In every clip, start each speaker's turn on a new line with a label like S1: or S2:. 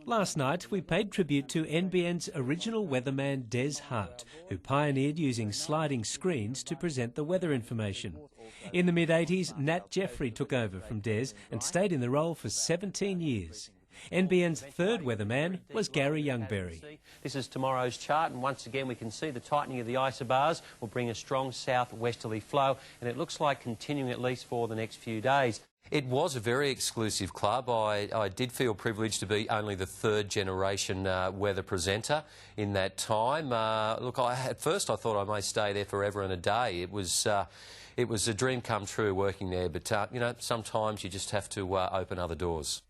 S1: Last night we paid tribute to NBN's original weatherman Des Hart, who pioneered using sliding screens to present the weather information. In the mid-80s, Nat Jeffrey took over from Des and stayed in the role for 17 years. NBN's third weatherman was Gary Youngberry.
S2: This is tomorrow's chart, and once again we can see the tightening of the isobars will bring a strong southwesterly flow, and it looks like continuing at least for the next few days.
S3: It was a very exclusive club. I did feel privileged to be only the third generation weather presenter in that time. Look, at first I thought I may stay there forever and a day. It was a dream come true working there, but you know, sometimes you just have to open other doors.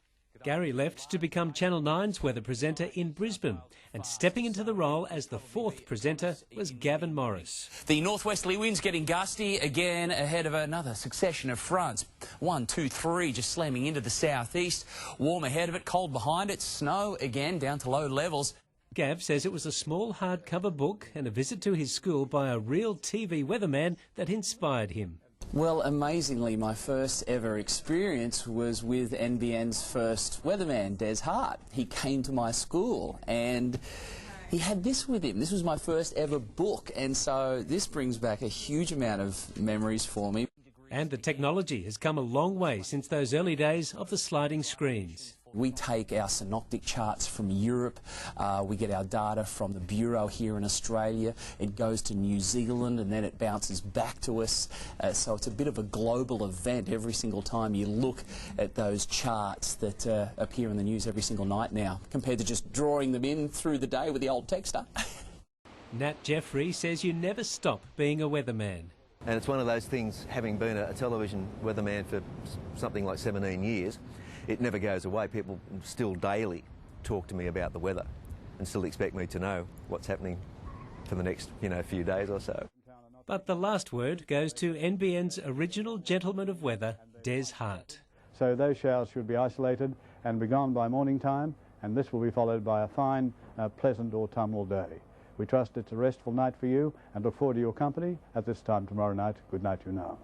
S1: Gary left to become Channel 9's weather presenter in Brisbane, and stepping into the role as the fourth presenter was Gavin Morris.
S4: The northwesterly winds getting gusty again ahead of another succession of fronts. 1, 2, 3 just slamming into the southeast. Warm ahead of it, cold behind it, snow again down to low levels.
S1: Gav says it was a small hardcover book and a visit to his school by a real TV weatherman that inspired him.
S5: Well, amazingly, my first ever experience was with NBN's first weatherman, Des Hart. He came to my school and he had this with him. This was my first ever book, and so this brings back a huge amount of memories for me.
S1: And the technology has come a long way since those early days of the sliding screens.
S5: We take our synoptic charts from Europe, we get our data from the Bureau here in Australia, it goes to New Zealand and then it bounces back to us, so it's a bit of a global event every single time you look at those charts that appear in the news every single night now, compared to just drawing them in through the day with the old texter.
S1: Nat Jeffrey says you never stop being a weatherman.
S6: And it's one of those things, having been a television weatherman for something like 17 years, it never goes away. People still daily talk to me about the weather and still expect me to know what's happening for the next, few days or so.
S1: But the last word goes to NBN's original gentleman of weather, Des Hart.
S7: So those showers should be isolated and be gone by morning time, and this will be followed by a fine, pleasant autumnal day. We trust it's a restful night for you and look forward to your company at this time tomorrow night. Good night to you now.